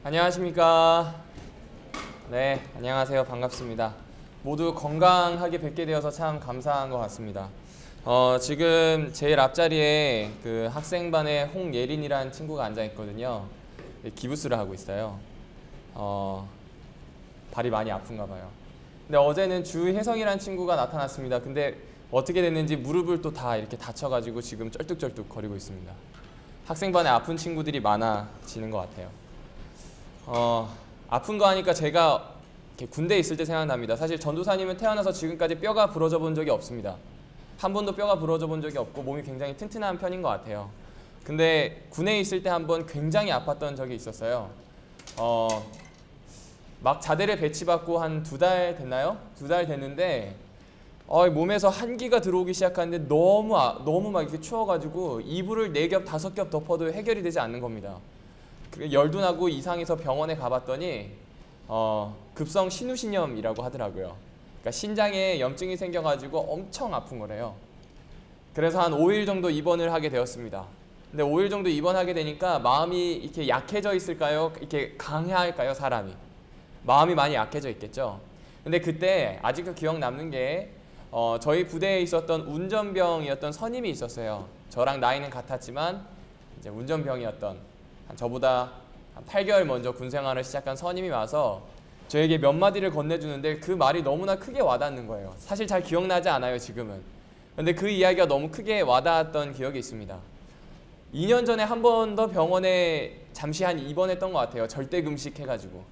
안녕하십니까. 네, 안녕하세요. 반갑습니다. 모두 건강하게 뵙게 되어서 참 감사한 것 같습니다. 지금 제일 앞자리에 그 학생반에 홍예린이라는 친구가 앉아 있거든요. 기부스를 하고 있어요. 발이 많이 아픈가 봐요. 근데 어제는 주혜성이라는 친구가 나타났습니다. 근데 어떻게 됐는지 무릎을 또 다 이렇게 다쳐가지고 지금 쩔뚝쩔뚝 거리고 있습니다. 학생반에 아픈 친구들이 많아지는 것 같아요. 아픈 거 하니까 제가 이렇게 군대에 있을 때 생각납니다. 사실 전도사님은 태어나서 지금까지 뼈가 부러져 본 적이 없습니다. 한 번도 뼈가 부러져 본 적이 없고 몸이 굉장히 튼튼한 편인 것 같아요. 근데 군에 있을 때 한 번 굉장히 아팠던 적이 있었어요. 막 자대를 배치받고 한 2달 됐나요? 2달 됐는데 몸에서 한기가 들어오기 시작하는데 너무 막 이렇게 추워가지고 이불을 4겹 5겹 덮어도 해결이 되지 않는 겁니다. 열도 나고 이상해서 병원에 가봤더니 급성 신우신염이라고 하더라고요. 그러니까 신장에 염증이 생겨가지고 엄청 아픈 거래요. 그래서 한 5일 정도 입원을 하게 되었습니다. 근데 5일 정도 입원하게 되니까 마음이 이렇게 약해져 있을까요? 이렇게 강해할까요? 사람이 마음이 많이 약해져 있겠죠. 근데 그때 아직도 기억 남는 게 저희 부대에 있었던 운전병이었던 선임이 있었어요. 저랑 나이는 같았지만 이제 운전병이었던 저보다 한 8개월 먼저 군생활을 시작한 선임이 와서 저에게 몇 마디를 건네주는데 그 말이 너무나 크게 와닿는 거예요. 사실 잘 기억나지 않아요, 지금은. 근데 그 이야기가 너무 크게 와닿았던 기억이 있습니다. 2년 전에 한 번 더 병원에 잠시 한 입원했던 것 같아요. 절대금식 해가지고.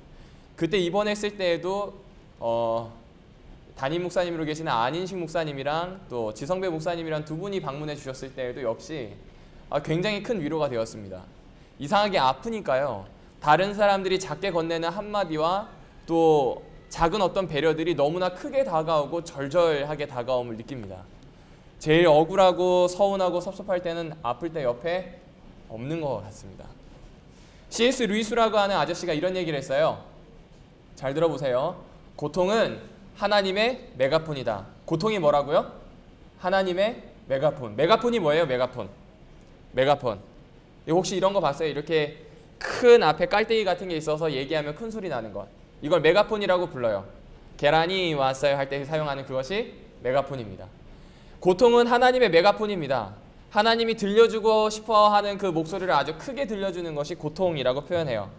그때 입원했을 때에도 담임 목사님으로 계시는 안인식 목사님이랑 또 지성배 목사님이랑 두 분이 방문해 주셨을 때에도 역시 굉장히 큰 위로가 되었습니다. 이상하게 아프니까요. 다른 사람들이 작게 건네는 한마디와 또 작은 어떤 배려들이 너무나 크게 다가오고 절절하게 다가옴을 느낍니다. 제일 억울하고 서운하고 섭섭할 때는 아플 때 옆에 없는 것 같습니다. C.S. 루이스라고 하는 아저씨가 이런 얘기를 했어요. 잘 들어보세요. 고통은 하나님의 메가폰이다. 고통이 뭐라고요? 하나님의 메가폰. 메가폰이 뭐예요? 메가폰. 혹시 이런 거 봤어요? 이렇게 큰 앞에 깔때기 같은 게 있어서 얘기하면 큰 소리 나는 것. 이걸 메가폰이라고 불러요. 계란이 왔어요 할 때 사용하는 그것이 메가폰입니다. 고통은 하나님의 메가폰입니다. 하나님이 들려주고 싶어 하는 그 목소리를 아주 크게 들려주는 것이 고통이라고 표현해요.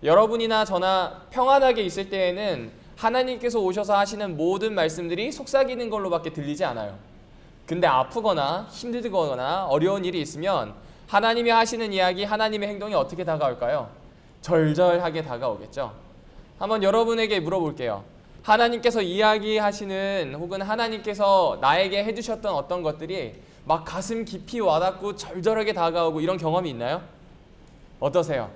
여러분이나 저나 평안하게 있을 때에는 하나님께서 오셔서 하시는 모든 말씀들이 속삭이는 걸로밖에 들리지 않아요. 근데 아프거나 힘들거나 어려운 일이 있으면 하나님이 하시는 이야기, 하나님의 행동이 어떻게 다가올까요? 절절하게 다가오겠죠. 한번 여러분에게 물어볼게요. 하나님께서 이야기하시는 혹은 하나님께서 나에게 해주셨던 어떤 것들이 막 가슴 깊이 와닿고 절절하게 다가오고 이런 경험이 있나요? 어떠세요?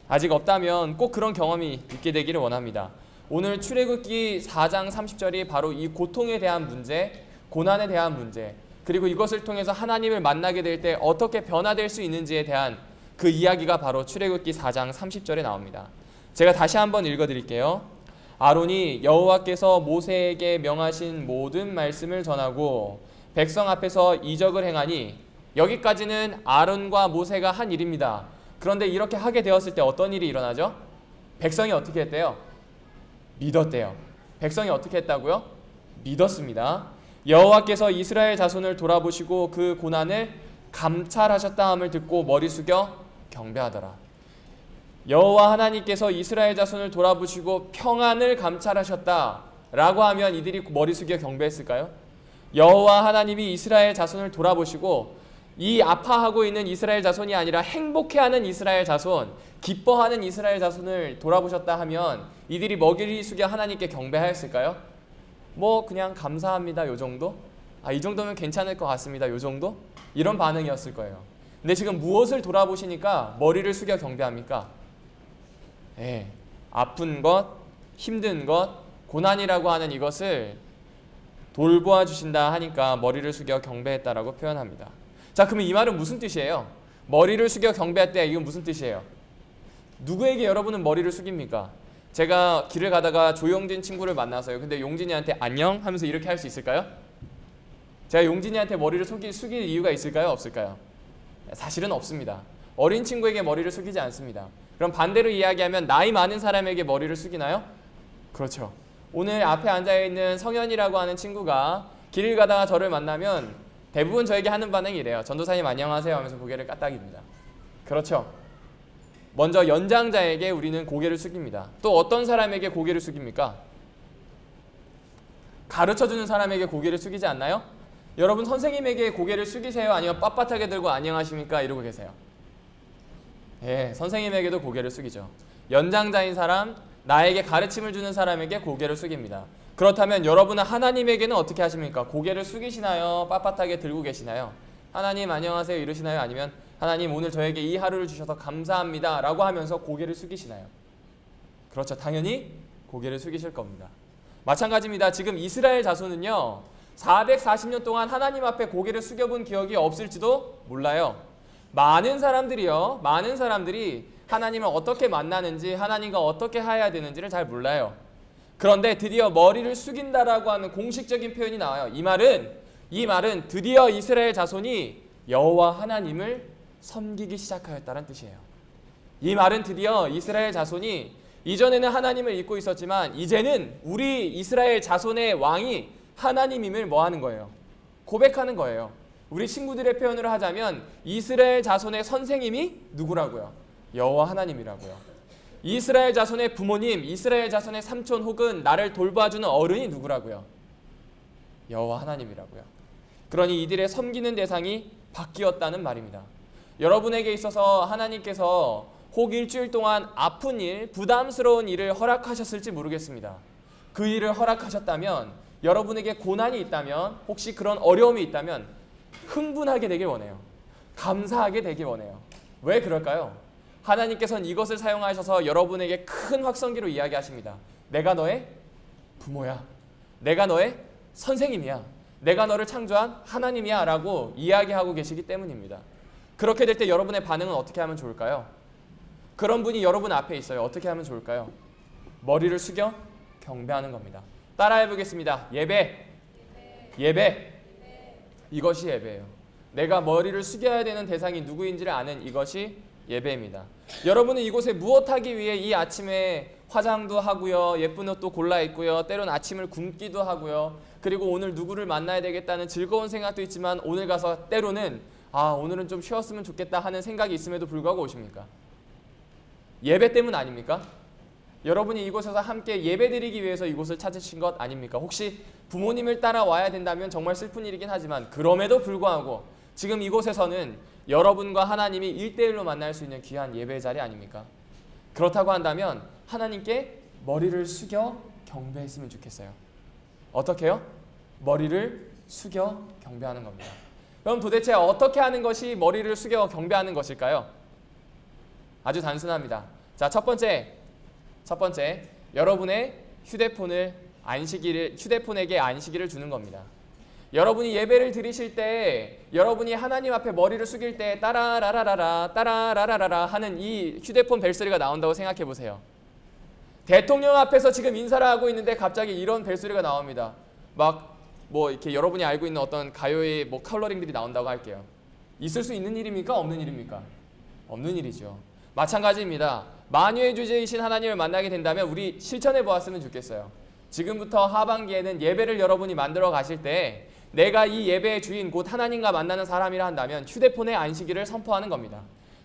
아직 없다면 꼭 그런 경험이 있게 되기를 원합니다. 오늘 출애굽기 4장 30절이 바로 이 고통에 대한 문제, 고난에 대한 문제, 그리고 이것을 통해서 하나님을 만나게 될 때 어떻게 변화될 수 있는지에 대한 그 이야기가 바로 출애굽기 4장 30절에 나옵니다. 제가 다시 한번 읽어드릴게요. 아론이 여호와께서 모세에게 명하신 모든 말씀을 전하고 백성 앞에서 이적을 행하니, 여기까지는 아론과 모세가 한 일입니다. 그런데 이렇게 하게 되었을 때 어떤 일이 일어나죠? 백성이 어떻게 했대요? 믿었대요. 백성이 어떻게 했다고요? 믿었습니다. 여호와께서 이스라엘 자손을 돌아보시고 그 고난을 감찰하셨다 함을 듣고 머리 숙여 경배하더라. 여호와 하나님께서 이스라엘 자손을 돌아보시고 평안을 감찰하셨다라고 하면 이들이 머리 숙여 경배했을까요? 여호와 하나님이 이스라엘 자손을 돌아보시고 이 아파하고 있는 이스라엘 자손이 아니라 행복해하는 이스라엘 자손, 기뻐하는 이스라엘 자손을 돌아보셨다 하면 이들이 머리 숙여 하나님께 경배하였을까요? 뭐 그냥 감사합니다 요 정도? 이 정도면 괜찮을 것 같습니다 요 정도? 이런 반응이었을 거예요. 근데 지금 무엇을 돌아보시니까 머리를 숙여 경배합니까? 아픈 것, 힘든 것, 고난이라고 하는 이것을 돌보아 주신다 하니까 머리를 숙여 경배했다라고 표현합니다. 자, 그러면 이 말은 무슨 뜻이에요? 머리를 숙여 경배했다, 이건 무슨 뜻이에요? 누구에게 여러분은 머리를 숙입니까? 제가 길을 가다가 조용진 친구를 만나서요. 근데 용진이한테 안녕 하면서 이렇게 할 수 있을까요? 제가 용진이한테 머리를 숙일 이유가 있을까요? 없을까요? 사실은 없습니다. 어린 친구에게 머리를 숙이지 않습니다. 그럼 반대로 이야기하면 나이 많은 사람에게 머리를 숙이나요? 그렇죠. 오늘 앞에 앉아있는 성현이라고 하는 친구가 길을 가다가 저를 만나면 대부분 저에게 하는 반응이 이래요. 전도사님 안녕하세요 하면서 고개를 까딱입니다. 그렇죠. 먼저 연장자에게 우리는 고개를 숙입니다. 또 어떤 사람에게 고개를 숙입니까? 가르쳐주는 사람에게 고개를 숙이지 않나요? 여러분 선생님에게 고개를 숙이세요? 아니면 빳빳하게 들고 안녕하십니까? 이러고 계세요. 예, 선생님에게도 고개를 숙이죠. 연장자인 사람, 나에게 가르침을 주는 사람에게 고개를 숙입니다. 그렇다면 여러분은 하나님에게는 어떻게 하십니까? 고개를 숙이시나요? 빳빳하게 들고 계시나요? 하나님 안녕하세요 이러시나요? 아니면 하나님 오늘 저에게 이 하루를 주셔서 감사합니다 라고 하면서 고개를 숙이시나요? 그렇죠. 당연히 고개를 숙이실 겁니다. 마찬가지입니다. 지금 이스라엘 자손은요 440년 동안 하나님 앞에 고개를 숙여본 기억이 없을지도 몰라요. 많은 사람들이 하나님을 어떻게 만나는지, 하나님과 어떻게 해야 되는지를 잘 몰라요. 그런데 드디어 머리를 숙인다라고 하는 공식적인 표현이 나와요. 이 말은 드디어 이스라엘 자손이 여호와 하나님을 섬기기 시작하였다는 뜻이에요. 이 말은 드디어 이스라엘 자손이 이전에는 하나님을 잊고 있었지만 이제는 우리 이스라엘 자손의 왕이 하나님임을 뭐 하는 거예요? 고백하는 거예요. 우리 친구들의 표현으로 하자면 이스라엘 자손의 선생님이 누구라고요? 여호와 하나님이라고요. 이스라엘 자손의 부모님, 이스라엘 자손의 삼촌 혹은 나를 돌봐주는 어른이 누구라고요? 여호와 하나님이라고요. 그러니 이들의 섬기는 대상이 바뀌었다는 말입니다. 여러분에게 있어서 하나님께서 혹 일주일 동안 아픈 일, 부담스러운 일을 허락하셨을지 모르겠습니다. 그 일을 허락하셨다면, 여러분에게 고난이 있다면, 혹시 그런 어려움이 있다면 흥분하게 되길 원해요. 감사하게 되길 원해요. 왜 그럴까요? 하나님께서는 이것을 사용하셔서 여러분에게 큰 확성기로 이야기하십니다. 내가 너의 부모야. 내가 너의 선생님이야. 내가 너를 창조한 하나님이야 라고 이야기하고 계시기 때문입니다. 그렇게 될 때 여러분의 반응은 어떻게 하면 좋을까요? 그런 분이 여러분 앞에 있어요. 어떻게 하면 좋을까요? 머리를 숙여 경배하는 겁니다. 따라해 보겠습니다. 예배. 이것이 예배예요. 내가 머리를 숙여야 되는 대상이 누구인지를 아는 이것이 예배입니다. 여러분은 이곳에 무엇하기 위해 이 아침에 화장도 하고요. 예쁜 옷도 골라 입고요. 때론 아침을 굶기도 하고요. 그리고 오늘 누구를 만나야 되겠다는 즐거운 생각도 있지만 오늘 가서 때로는 오늘은 좀 쉬었으면 좋겠다 하는 생각이 있음에도 불구하고 오십니까? 예배 때문 아닙니까? 여러분이 이곳에서 함께 예배드리기 위해서 이곳을 찾으신 것 아닙니까? 혹시 부모님을 따라와야 된다면 정말 슬픈 일이긴 하지만 그럼에도 불구하고 지금 이곳에서는 여러분과 하나님이 1대1로 만날 수 있는 귀한 예배 자리 아닙니까? 그렇다고 한다면 하나님께 머리를 숙여 경배했으면 좋겠어요. 어떻게 해요? 머리를 숙여 경배하는 겁니다. 그럼 도대체 어떻게 하는 것이 머리를 숙여 경배하는 것일까요? 아주 단순합니다. 자, 첫 번째, 여러분의 휴대폰에게 안식일을 주는 겁니다. 여러분이 예배를 드리실 때, 여러분이 하나님 앞에 머리를 숙일 때 따라라라라라 따라라라라 하는 이 휴대폰 벨소리가 나온다고 생각해 보세요. 대통령 앞에서 지금 인사를 하고 있는데 갑자기 이런 벨소리가 나옵니다. 막 뭐 이렇게 여러분이 알고 있는 어떤 가요의 뭐 컬러링들이 나온다고 할게요. 있을 수 있는 일입니까? 없는 일입니까? 없는 일이죠. 마찬가지입니다. 만유의 주제이신 하나님을 만나게 된다면 우리 실천해 보았으면 좋겠어요. 지금부터 하반기에는 예배를 여러분이 만들어 가실 때 내가 이 예배의 주인 곧 하나님과 만나는 사람이라 한다면 휴대폰의 안식일을 선포하는 겁니다.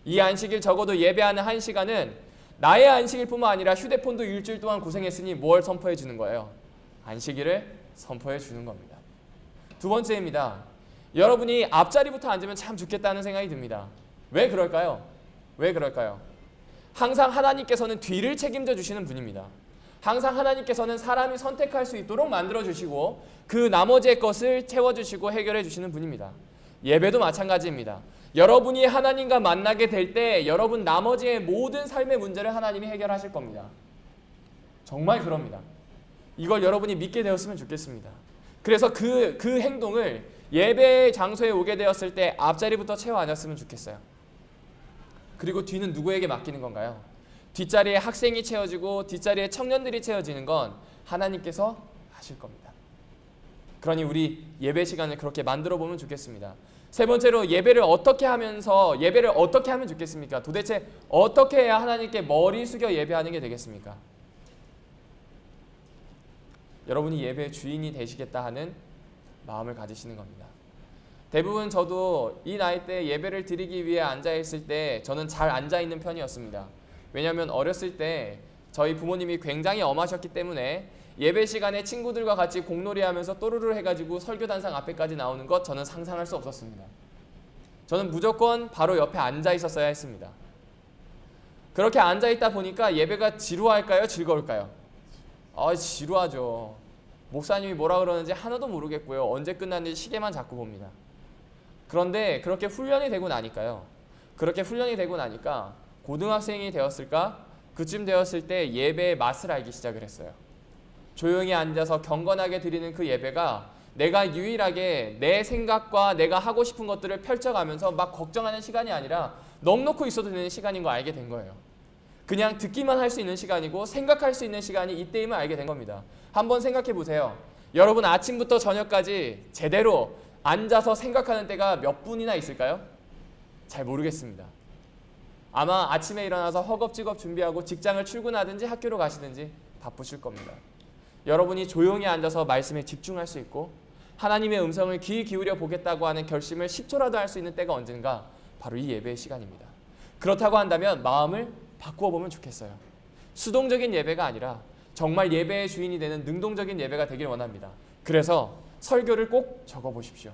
이 안식일 적어도 예배하는 1시간은 나의 안식일 뿐만 아니라 휴대폰도 일주일 동안 고생했으니 뭘 선포해 주는 거예요? 안식일을 선포해 주는 겁니다. 두 번째입니다. 여러분이 앞자리부터 앉으면 참 좋겠다는 생각이 듭니다. 왜 그럴까요? 항상 하나님께서는 뒤를 책임져 주시는 분입니다. 항상 하나님께서는 사람이 선택할 수 있도록 만들어주시고 그 나머지의 것을 채워주시고 해결해 주시는 분입니다. 예배도 마찬가지입니다. 여러분이 하나님과 만나게 될 때 여러분 나머지의 모든 삶의 문제를 하나님이 해결하실 겁니다. 정말 그럽니다. 이걸 여러분이 믿게 되었으면 좋겠습니다. 그래서 그 행동을 예배 장소에 오게 되었을 때 앞자리부터 채워 앉았으면 좋겠어요. 그리고 뒤는 누구에게 맡기는 건가요? 뒷자리에 학생이 채워지고 뒷자리에 청년들이 채워지는 건 하나님께서 하실 겁니다. 그러니 우리 예배 시간을 그렇게 만들어 보면 좋겠습니다. 세 번째로 예배를 어떻게 하면 좋겠습니까? 도대체 어떻게 해야 하나님께 머리 숙여 예배하는 게 되겠습니까? 여러분이 예배의 주인이 되시겠다 하는 마음을 가지시는 겁니다. 대부분 저도 이 나이 때 예배를 드리기 위해 앉아있을 때 저는 잘 앉아있는 편이었습니다. 왜냐하면 어렸을 때 저희 부모님이 굉장히 엄하셨기 때문에 예배 시간에 친구들과 같이 공놀이하면서 또르르 해가지고 설교단상 앞에까지 나오는 것 저는 상상할 수 없었습니다. 저는 무조건 바로 옆에 앉아 있었어야 했습니다. 그렇게 앉아 있다 보니까 예배가 지루할까요? 즐거울까요? 지루하죠. 목사님이 뭐라 그러는지 하나도 모르겠고요. 언제 끝났는지 시계만 자꾸 봅니다. 그런데 그렇게 훈련이 되고 나니까 고등학생이 되었을까? 그쯤 되었을 때 예배의 맛을 알기 시작을 했어요. 조용히 앉아서 경건하게 드리는 그 예배가 내가 유일하게 내 생각과 내가 하고 싶은 것들을 펼쳐가면서 막 걱정하는 시간이 아니라 넋놓고 있어도 되는 시간인 거 알게 된 거예요. 그냥 듣기만 할 수 있는 시간이고 생각할 수 있는 시간이 이때임을 알게 된 겁니다. 한번 생각해 보세요. 여러분 아침부터 저녁까지 제대로 앉아서 생각하는 때가 몇 분이나 있을까요? 잘 모르겠습니다. 아마 아침에 일어나서 허겁지겁 준비하고 직장을 출근하든지 학교로 가시든지 바쁘실 겁니다. 여러분이 조용히 앉아서 말씀에 집중할 수 있고 하나님의 음성을 귀 기울여 보겠다고 하는 결심을 10초라도 할 수 있는 때가 언젠가 바로 이 예배의 시간입니다. 그렇다고 한다면 마음을 바꾸어 보면 좋겠어요. 수동적인 예배가 아니라 정말 예배의 주인이 되는 능동적인 예배가 되길 원합니다. 그래서 설교를 꼭 적어보십시오.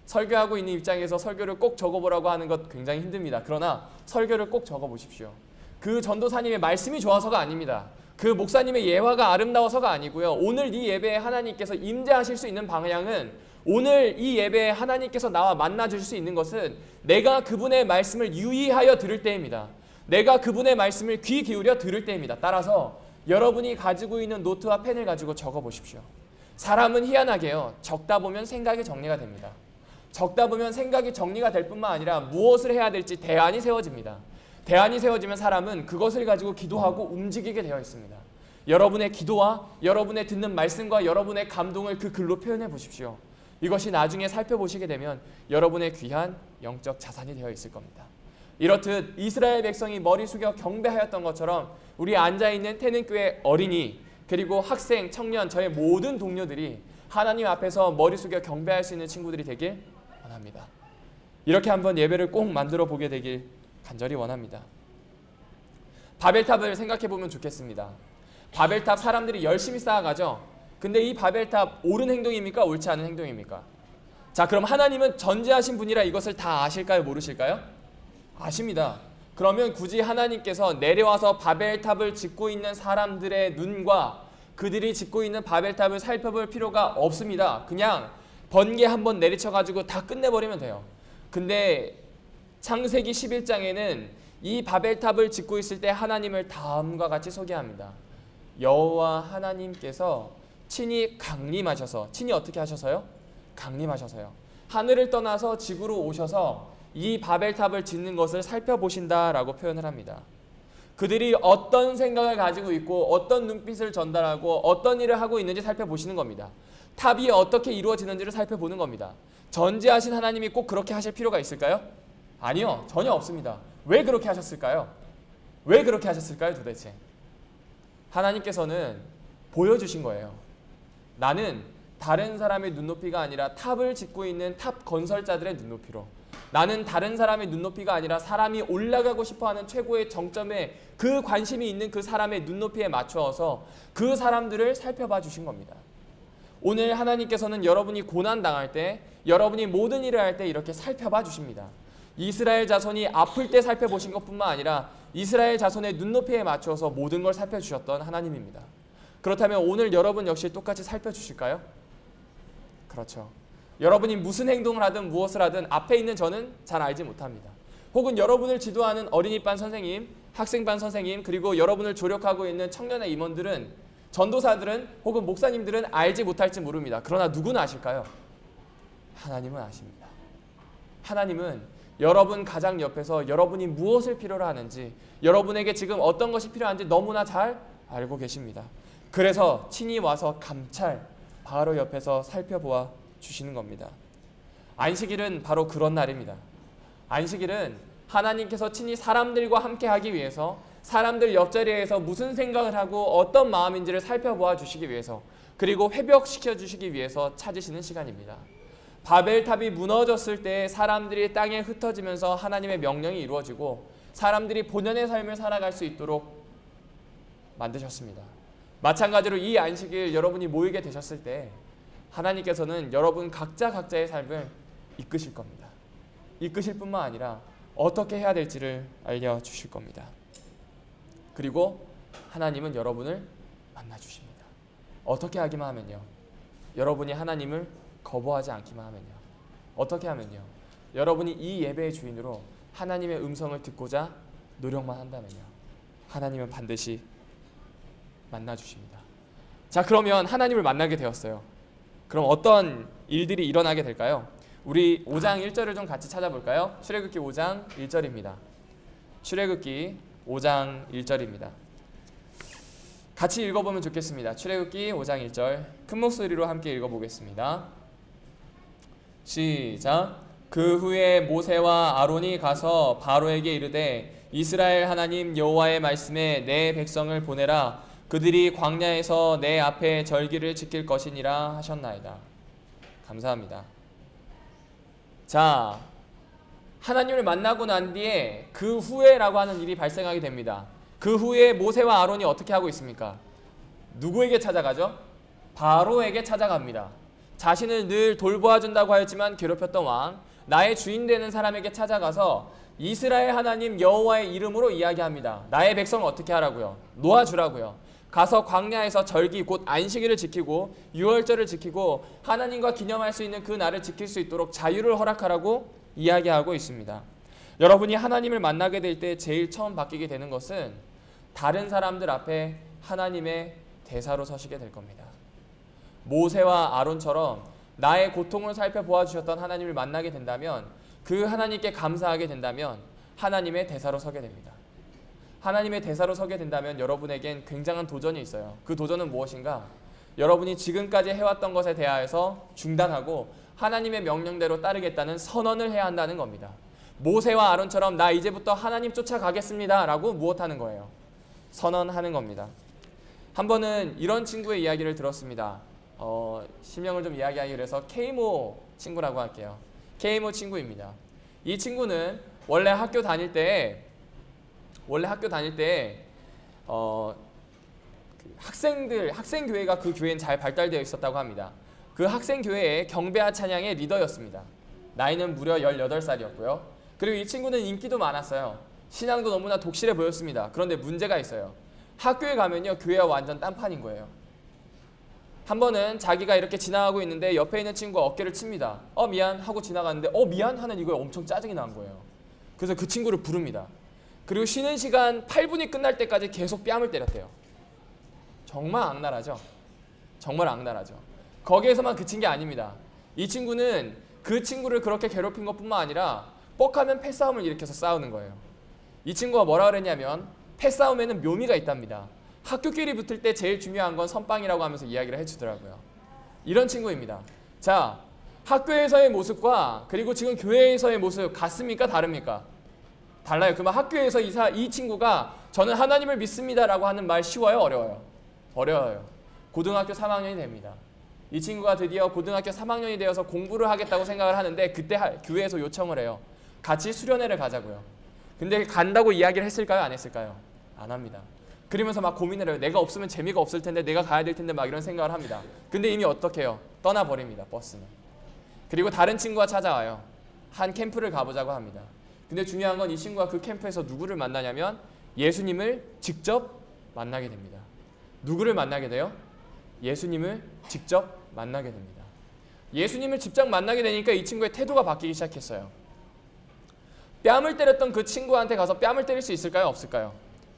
설교하고 있는 입장에서 설교를 꼭 적어보라고 하는 것 굉장히 힘듭니다. 그러나 설교를 꼭 적어보십시오. 그 전도사님의 말씀이 좋아서가 아닙니다. 그 목사님의 예화가 아름다워서가 아니고요. 오늘 이 예배에 하나님께서 임재하실 수 있는 방향은, 오늘 이 예배에 하나님께서 나와 만나 주실 수 있는 것은 내가 그분의 말씀을 유의하여 들을 때입니다. 내가 그분의 말씀을 귀 기울여 들을 때입니다. 따라서 여러분이 가지고 있는 노트와 펜을 가지고 적어보십시오. 사람은 희한하게요. 적다 보면 생각이 정리가 됩니다. 적다 보면 생각이 정리가 될 뿐만 아니라 무엇을 해야 될지 대안이 세워집니다. 대안이 세워지면 사람은 그것을 가지고 기도하고 움직이게 되어 있습니다. 여러분의 기도와 여러분의 듣는 말씀과 여러분의 감동을 그 글로 표현해 보십시오. 이것이 나중에 살펴보시게 되면 여러분의 귀한 영적 자산이 되어 있을 겁니다. 이렇듯 이스라엘 백성이 머리 숙여 경배하였던 것처럼 우리 앉아있는 태능교회 어린이 그리고 학생, 청년, 저의 모든 동료들이 하나님 앞에서 머리 숙여 경배할 수 있는 친구들이 되길 원합니다. 이렇게 한번 예배를 꼭 만들어 보게 되길 간절히 원합니다. 바벨탑을 생각해 보면 좋겠습니다. 바벨탑 사람들이 열심히 쌓아가죠. 근데 이 바벨탑 옳은 행동입니까? 옳지 않은 행동입니까? 자, 그럼 하나님은 전지하신 분이라 이것을 다 아실까요? 모르실까요? 아십니다. 그러면 굳이 하나님께서 내려와서 바벨탑을 짓고 있는 사람들의 눈과 그들이 짓고 있는 바벨탑을 살펴볼 필요가 없습니다. 그냥 번개 한번 내리쳐가지고 다 끝내버리면 돼요. 근데 창세기 11장에는 이 바벨탑을 짓고 있을 때 하나님을 다음과 같이 소개합니다. 여호와 하나님께서 친히 강림하셔서, 친히 어떻게 하셔서요? 강림하셔서요. 하늘을 떠나서 지구로 오셔서 이 바벨탑을 짓는 것을 살펴보신다라고 표현을 합니다. 그들이 어떤 생각을 가지고 있고 어떤 눈빛을 전달하고 어떤 일을 하고 있는지 살펴보시는 겁니다. 탑이 어떻게 이루어지는지를 살펴보는 겁니다. 전지하신 하나님이 꼭 그렇게 하실 필요가 있을까요? 아니요, 전혀 없습니다. 왜 그렇게 하셨을까요? 왜 그렇게 하셨을까요, 도대체? 하나님께서는 보여주신 거예요. 나는 다른 사람의 눈높이가 아니라 탑을 짓고 있는 탑 건설자들의 눈높이로, 나는 다른 사람의 눈높이가 아니라 사람이 올라가고 싶어하는 최고의 정점에 그 관심이 있는 그 사람의 눈높이에 맞추어서 그 사람들을 살펴봐 주신 겁니다. 오늘 하나님께서는 여러분이 고난당할 때, 여러분이 모든 일을 할 때 이렇게 살펴봐 주십니다. 이스라엘 자손이 아플 때 살펴보신 것뿐만 아니라 이스라엘 자손의 눈높이에 맞추어서 모든 걸 살펴주셨던 하나님입니다. 그렇다면 오늘 여러분 역시 똑같이 살펴주실까요? 그렇죠. 여러분이 무슨 행동을 하든 무엇을 하든 앞에 있는 저는 잘 알지 못합니다. 혹은 여러분을 지도하는 어린이반 선생님, 학생반 선생님, 그리고 여러분을 조력하고 있는 청년의 임원들은, 전도사들은 혹은 목사님들은 알지 못할지 모릅니다. 그러나 누구는 아실까요? 하나님은 아십니다. 하나님은 여러분 가장 옆에서 여러분이 무엇을 필요로 하는지, 여러분에게 지금 어떤 것이 필요한지 너무나 잘 알고 계십니다. 그래서 친히 와서 감찰, 바로 옆에서 살펴보아 주시는 겁니다. 안식일은 바로 그런 날입니다. 안식일은 하나님께서 친히 사람들과 함께 하기 위해서 사람들 옆자리에서 무슨 생각을 하고 어떤 마음인지를 살펴보아 주시기 위해서 그리고 회복시켜 주시기 위해서 찾으시는 시간입니다. 바벨탑이 무너졌을 때 사람들이 땅에 흩어지면서 하나님의 명령이 이루어지고 사람들이 본연의 삶을 살아갈 수 있도록 만드셨습니다. 마찬가지로 이 안식일 여러분이 모이게 되셨을 때 하나님께서는 여러분 각자의 삶을 이끄실 겁니다. 이끄실 뿐만 아니라 어떻게 해야 될지를 알려주실 겁니다. 그리고 하나님은 여러분을 만나주십니다. 어떻게 하기만 하면요. 여러분이 하나님을 거부하지 않기만 하면요. 어떻게 하면요. 여러분이 이 예배의 주인으로 하나님의 음성을 듣고자 노력만 한다면요. 하나님은 반드시 만나주십니다. 자, 그러면 하나님을 만나게 되었어요. 그럼 어떤 일들이 일어나게 될까요? 우리 5장 1절을 좀 같이 찾아볼까요? 출애굽기 5장 1절입니다. 출애굽기 5장 1절입니다. 같이 읽어보면 좋겠습니다. 출애굽기 5장 1절 큰 목소리로 함께 읽어보겠습니다. 시작. 그 후에 모세와 아론이 가서 바로에게 이르되 이스라엘 하나님 여호와의 말씀에 내 백성을 보내라. 그들이 광야에서 내 앞에 절기를 지킬 것이니라 하셨나이다. 감사합니다. 자, 하나님을 만나고 난 뒤에 그 후에라고 하는 일이 발생하게 됩니다. 그 후에 모세와 아론이 어떻게 하고 있습니까? 누구에게 찾아가죠? 바로에게 찾아갑니다. 자신을 늘 돌보아준다고 하였지만 괴롭혔던 왕, 나의 주인 되는 사람에게 찾아가서 이스라엘 하나님 여호와의 이름으로 이야기합니다. 나의 백성을 어떻게 하라고요? 놓아주라고요. 가서 광야에서 절기 곧 안식일을 지키고 유월절을 지키고 하나님과 기념할 수 있는 그 날을 지킬 수 있도록 자유를 허락하라고 이야기하고 있습니다. 여러분이 하나님을 만나게 될 때 제일 처음 바뀌게 되는 것은 다른 사람들 앞에 하나님의 대사로 서시게 될 겁니다. 모세와 아론처럼 나의 고통을 살펴보아 주셨던 하나님을 만나게 된다면 그 하나님께 감사하게 된다면 하나님의 대사로 서게 됩니다. 하나님의 대사로 서게 된다면 여러분에겐 굉장한 도전이 있어요. 그 도전은 무엇인가? 여러분이 지금까지 해왔던 것에 대하여서 중단하고 하나님의 명령대로 따르겠다는 선언을 해야 한다는 겁니다. 모세와 아론처럼 나 이제부터 하나님 쫓아가겠습니다 라고 무엇하는 거예요? 선언하는 겁니다. 한 번은 이런 친구의 이야기를 들었습니다. 실명을 좀 이야기하기 위해서 K모 친구라고 할게요. K모 친구입니다. 이 친구는 원래 학교 다닐 때 학생교회가 그 교회는 잘 발달되어 있었다고 합니다. 그 학생교회의 경배와 찬양의 리더였습니다. 나이는 무려 18살이었고요. 그리고 이 친구는 인기도 많았어요. 신앙도 너무나 독실해 보였습니다. 그런데 문제가 있어요. 학교에 가면요, 교회와 완전 딴판인 거예요. 한 번은 자기가 이렇게 지나가고 있는데 옆에 있는 친구가 어깨를 칩니다. 미안 하고 지나갔는데 미안 하는 이거에 엄청 짜증이 난 거예요. 그래서 그 친구를 부릅니다. 그리고 쉬는 시간 8분이 끝날 때까지 계속 뺨을 때렸대요. 정말 악랄하죠? 정말 악랄하죠. 거기에서만 그친 게 아닙니다. 이 친구는 그 친구를 그렇게 괴롭힌 것뿐만 아니라 뻑하면 패싸움을 일으켜서 싸우는 거예요. 이 친구가 뭐라 그랬냐면 패싸움에는 묘미가 있답니다. 학교끼리 붙을 때 제일 중요한 건 선빵이라고 하면서 이야기를 해주더라고요. 이런 친구입니다. 자, 학교에서의 모습과 그리고 지금 교회에서의 모습 같습니까? 다릅니까? 달라요. 그러면 학교에서 이 친구가 저는 하나님을 믿습니다 라고 하는 말 쉬워요? 어려워요? 어려워요. 고등학교 3학년이 됩니다. 이 친구가 드디어 고등학교 3학년이 되어서 공부를 하겠다고 생각을 하는데 그때 교회에서 요청을 해요. 같이 수련회를 가자고요. 근데 간다고 이야기를 했을까요? 안 했을까요? 안 합니다. 그러면서 막 고민을 해요. 내가 없으면 재미가 없을 텐데 내가 가야 될 텐데 막 이런 생각을 합니다. 근데 이미 어떻게 해요? 떠나버립니다. 버스는. 그리고 다른 친구가 찾아와요. 한 캠프를 가보자고 합니다. 근데 중요한 건 이 친구가 그 캠프에서 누구를 만나냐면 예수님을 직접 만나게 됩니다. 누구를 만나게 돼요? 예수님을 직접 만나게 됩니다. 예수님을 직접 만나게 되니까 이 친구의 태도가 바뀌기 시작했어요. 뺨을 때렸던 그 친구한테 가서 뺨을 때릴 수 있을까요? 없을까요?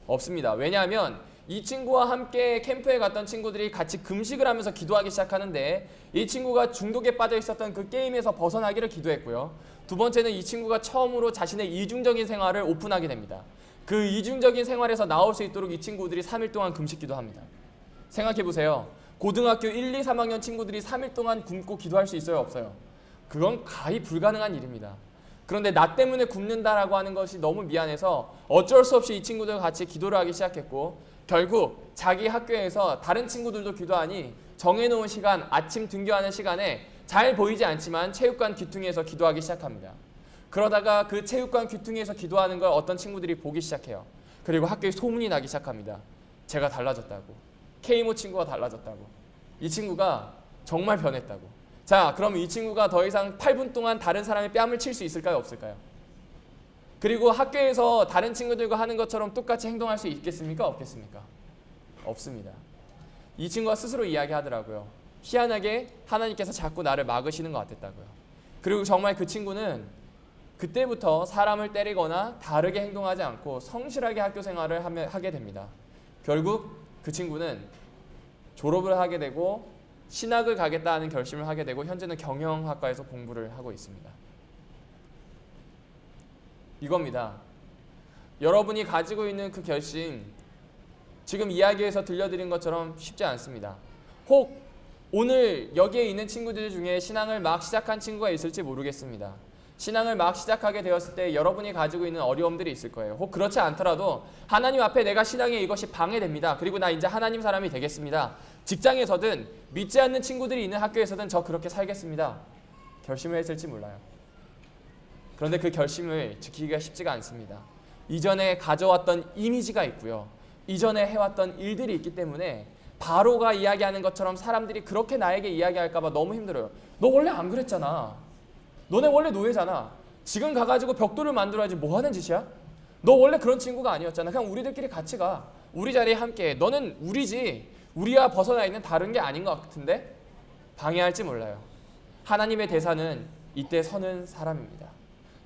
없습니다. 왜냐하면 이 친구와 함께 캠프에 갔던 친구들이 같이 금식을 하면서 기도하기 시작하는데 이 친구가 중독에 빠져 있었던 그 게임에서 벗어나기를 기도했고요. 두 번째는 이 친구가 처음으로 자신의 이중적인 생활을 오픈하게 됩니다. 그 이중적인 생활에서 나올 수 있도록 이 친구들이 3일 동안 금식 기도합니다. 생각해보세요. 고등학교 1, 2, 3학년 친구들이 3일 동안 굶고 기도할 수 있어요? 없어요? 그건 가히 불가능한 일입니다. 그런데 나 때문에 굶는다라고 하는 것이 너무 미안해서 어쩔 수 없이 이 친구들과 같이 기도를 하기 시작했고, 결국 자기 학교에서 다른 친구들도 기도하니 정해놓은 시간, 아침 등교하는 시간에 잘 보이지 않지만 체육관 귀퉁이에서 기도하기 시작합니다. 그러다가 그 체육관 귀퉁이에서 기도하는 걸 어떤 친구들이 보기 시작해요. 그리고 학교에 소문이 나기 시작합니다. 제가 달라졌다고. K모 친구가 달라졌다고. 이 친구가 정말 변했다고. 자, 그럼 이 친구가 더 이상 8분 동안 다른 사람의 뺨을 칠 수 있을까요? 없을까요? 그리고 학교에서 다른 친구들과 하는 것처럼 똑같이 행동할 수 있겠습니까? 없겠습니까? 없습니다. 이 친구가 스스로 이야기하더라고요. 희한하게 하나님께서 자꾸 나를 막으시는 것 같았다고요. 그리고 정말 그 친구는 그때부터 사람을 때리거나 다르게 행동하지 않고 성실하게 학교 생활을 하게 됩니다. 결국 그 친구는 졸업을 하게 되고 신학을 가겠다는 결심을 하게 되고 현재는 경영학과에서 공부를 하고 있습니다. 이겁니다. 여러분이 가지고 있는 그 결심, 지금 이야기에서 들려드린 것처럼 쉽지 않습니다. 혹 오늘 여기에 있는 친구들 중에 신앙을 막 시작한 친구가 있을지 모르겠습니다. 신앙을 막 시작하게 되었을 때 여러분이 가지고 있는 어려움들이 있을 거예요. 혹 그렇지 않더라도 하나님 앞에 내가 신앙에 이것이 방해됩니다. 그리고 나 이제 하나님 사람이 되겠습니다. 직장에서든 믿지 않는 친구들이 있는 학교에서든 저 그렇게 살겠습니다. 결심을 했을지 몰라요. 그런데 그 결심을 지키기가 쉽지가 않습니다. 이전에 가져왔던 이미지가 있고요. 이전에 해왔던 일들이 있기 때문에 바로가 이야기하는 것처럼 사람들이 그렇게 나에게 이야기할까 봐 너무 힘들어요. 너 원래 안 그랬잖아. 너네 원래 노예잖아. 지금 가가지고 벽돌을 만들어야지 뭐 하는 짓이야? 너 원래 그런 친구가 아니었잖아. 그냥 우리들끼리 같이 가. 우리 자리에 함께 해. 너는 우리지. 우리와 벗어나 있는 다른 게 아닌 것 같은데? 방해할지 몰라요. 하나님의 대사는 이때 서는 사람입니다.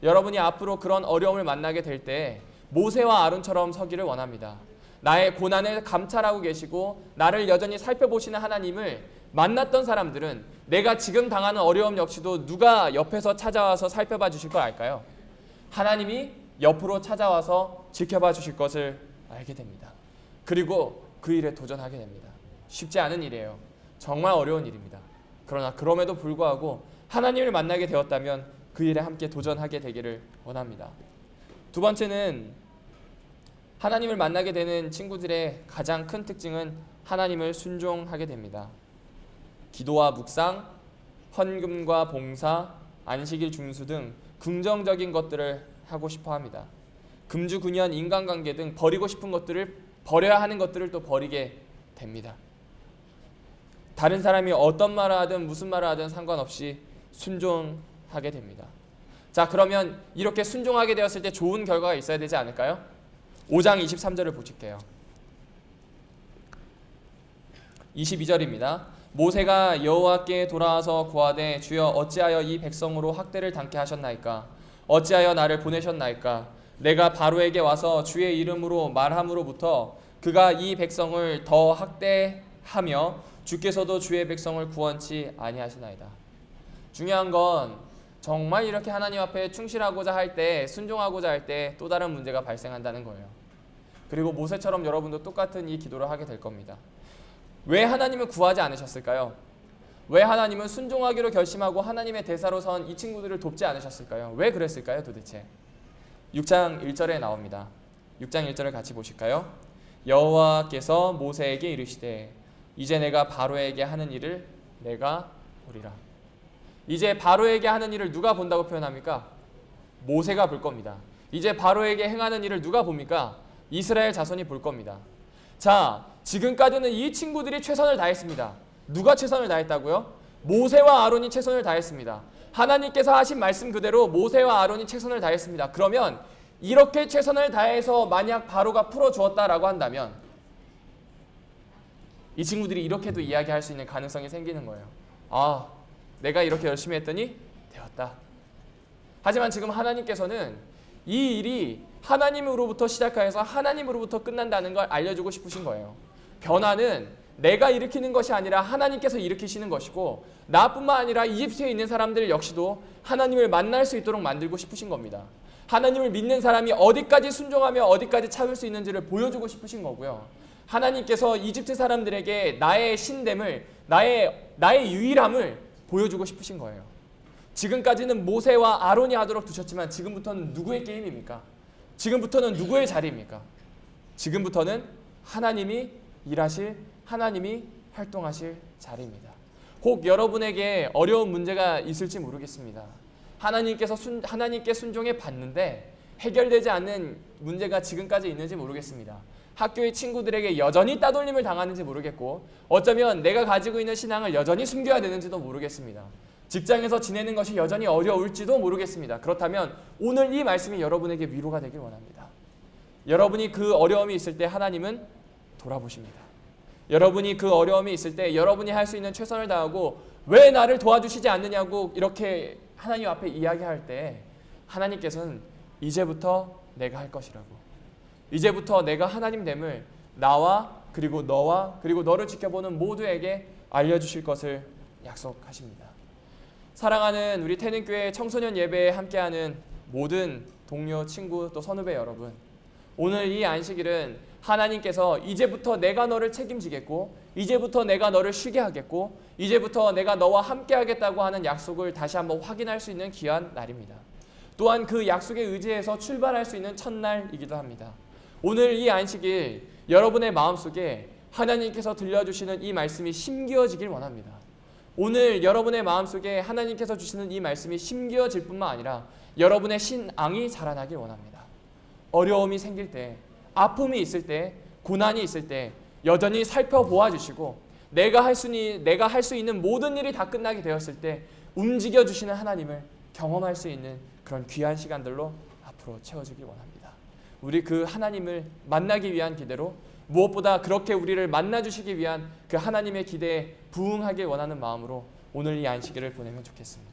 여러분이 앞으로 그런 어려움을 만나게 될 때 모세와 아론처럼 서기를 원합니다. 나의 고난을 감찰하고 계시고 나를 여전히 살펴보시는 하나님을 만났던 사람들은 내가 지금 당하는 어려움 역시도 누가 옆에서 찾아와서 살펴봐 주실 걸 알까요? 하나님이 옆으로 찾아와서 지켜봐 주실 것을 알게 됩니다. 그리고 그 일에 도전하게 됩니다. 쉽지 않은 일이에요. 정말 어려운 일입니다. 그러나 그럼에도 불구하고 하나님을 만나게 되었다면 그 일에 함께 도전하게 되기를 원합니다. 두 번째는 하나님을 만나게 되는 친구들의 가장 큰 특징은 하나님을 순종하게 됩니다. 기도와 묵상, 헌금과 봉사, 안식일 준수 등 긍정적인 것들을 하고 싶어 합니다. 금주근연, 인간관계 등 버리고 싶은 것들을 버려야 하는 것들을 또 버리게 됩니다. 다른 사람이 어떤 말을 하든 무슨 말을 하든 상관없이 순종하게 됩니다. 자, 그러면 이렇게 순종하게 되었을 때 좋은 결과가 있어야 되지 않을까요? 5장 23절을 보실게요. 22절입니다. 모세가 여호와께 돌아와서 고하되 주여 어찌하여 이 백성으로 학대를 당케 하셨나이까? 어찌하여 나를 보내셨나이까? 내가 바로에게 와서 주의 이름으로 말함으로부터 그가 이 백성을 더 학대하며 주께서도 주의 백성을 구원치 아니하시나이다. 중요한 건 정말 이렇게 하나님 앞에 충실하고자 할 때, 순종하고자 할 때 또 다른 문제가 발생한다는 거예요. 그리고 모세처럼 여러분도 똑같은 이 기도를 하게 될 겁니다. 왜 하나님을 구하지 않으셨을까요? 왜 하나님은 순종하기로 결심하고 하나님의 대사로 선 이 친구들을 돕지 않으셨을까요? 왜 그랬을까요, 도대체? 6장 1절에 나옵니다. 6장 1절을 같이 보실까요? 여호와께서 모세에게 이르시되 이제 내가 바로에게 하는 일을 내가 보리라. 이제 바로에게 하는 일을 누가 본다고 표현합니까? 모세가 볼 겁니다. 이제 바로에게 행하는 일을 누가 봅니까? 이스라엘 자손이 볼 겁니다. 자, 지금까지는 이 친구들이 최선을 다했습니다. 누가 최선을 다했다고요? 모세와 아론이 최선을 다했습니다. 하나님께서 하신 말씀 그대로 모세와 아론이 최선을 다했습니다. 그러면 이렇게 최선을 다해서 만약 바로가 풀어주었다라고 한다면 이 친구들이 이렇게도 이야기할 수 있는 가능성이 생기는 거예요. 아, 내가 이렇게 열심히 했더니 되었다. 하지만 지금 하나님께서는 이 일이 하나님으로부터 시작해서 하나님으로부터 끝난다는 걸 알려주고 싶으신 거예요. 변화는 내가 일으키는 것이 아니라 하나님께서 일으키시는 것이고 나뿐만 아니라 이집트에 있는 사람들 역시도 하나님을 만날 수 있도록 만들고 싶으신 겁니다. 하나님을 믿는 사람이 어디까지 순종하며 어디까지 참을 수 있는지를 보여주고 싶으신 거고요. 하나님께서 이집트 사람들에게 나의 신됨을, 나의 유일함을 보여주고 싶으신 거예요. 지금까지는 모세와 아론이 하도록 두셨지만 지금부터는 누구의 게임입니까? 지금부터는 누구의 자리입니까? 지금부터는 하나님이 일하실, 하나님이 활동하실 자리입니다. 혹 여러분에게 어려운 문제가 있을지 모르겠습니다. 하나님께 순종해 봤는데 해결되지 않는 문제가 지금까지 있는지 모르겠습니다. 학교의 친구들에게 여전히 따돌림을 당하는지 모르겠고 어쩌면 내가 가지고 있는 신앙을 여전히 숨겨야 되는지도 모르겠습니다. 직장에서 지내는 것이 여전히 어려울지도 모르겠습니다. 그렇다면 오늘 이 말씀이 여러분에게 위로가 되길 원합니다. 여러분이 그 어려움이 있을 때 하나님은 돌아보십니다. 여러분이 그 어려움이 있을 때 여러분이 할 수 있는 최선을 다하고 왜 나를 도와주시지 않느냐고 이렇게 하나님 앞에 이야기할 때 하나님께서는 이제부터 내가 할 것이라고, 이제부터 내가 하나님됨을 나와 그리고 너와 그리고 너를 지켜보는 모두에게 알려주실 것을 약속하십니다. 사랑하는 우리 태능교회 청소년 예배에 함께하는 모든 동료, 친구 또 선후배 여러분, 오늘 이 안식일은 하나님께서 이제부터 내가 너를 책임지겠고 이제부터 내가 너를 쉬게 하겠고 이제부터 내가 너와 함께 하겠다고 하는 약속을 다시 한번 확인할 수 있는 귀한 날입니다. 또한 그 약속에 의지해서 출발할 수 있는 첫날이기도 합니다. 오늘 이 안식일 여러분의 마음속에 하나님께서 들려주시는 이 말씀이 심기어지길 원합니다. 오늘 여러분의 마음속에 하나님께서 주시는 이 말씀이 심기어질 뿐만 아니라 여러분의 신앙이 자라나길 원합니다. 어려움이 생길 때, 아픔이 있을 때, 고난이 있을 때 여전히 살펴보아 주시고 내가 할 수 있는 모든 일이 다 끝나게 되었을 때 움직여 주시는 하나님을 경험할 수 있는 그런 귀한 시간들로 앞으로 채워주길 원합니다. 우리 그 하나님을 만나기 위한 기대로 무엇보다 그렇게 우리를 만나주시기 위한 그 하나님의 기대에 부응하길 원하는 마음으로 오늘 이 안식일을 보내면 좋겠습니다.